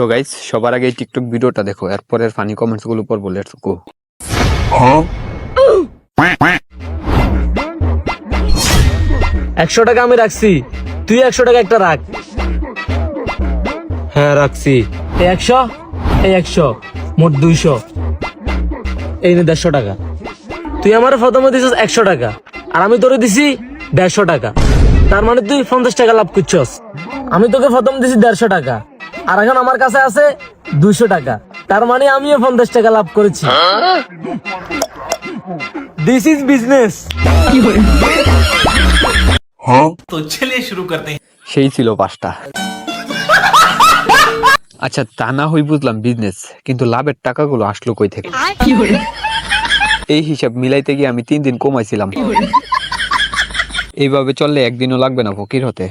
So guys, সবার আগে এই টিকটক ভিডিওটা দেখো, এরপরের ফানি কমেন্টস গুলো পড়বো। Let's go. 100 টাকা আমি রাখছি, তুই 100 টাকা একটা রাখ। হ্যাঁ রাখছি। এই 100, এই 100, মোট 200। এই নে 150 টাকা। তুই আমার প্রথমে দিছিস 100 টাকা, আর আমি তোরে দিছি 150 টাকা। তার মানে তুই 50 টাকা লাভ করছস। আমি তোকে প্রথম দিছি 150 টাকা, আর এখন আমার কাছে আছে 200 টাকা। তার মানে আমিও 50 টাকা লাভ করেছি। This is business. तो चलिए शुरू करते हैं। সেই ছিল 5টা। আচ্ছা, তা না হই বুঝলাম বিজনেস, কিন্তু লাভের টাকাগুলো আসলো কই থেকে? এই হিসাব মিলাইতে গিয়ে আমি 3 দিন কমাইছিলাম। এইভাবে চললে একদিনও লাগবে না ফকির হতে।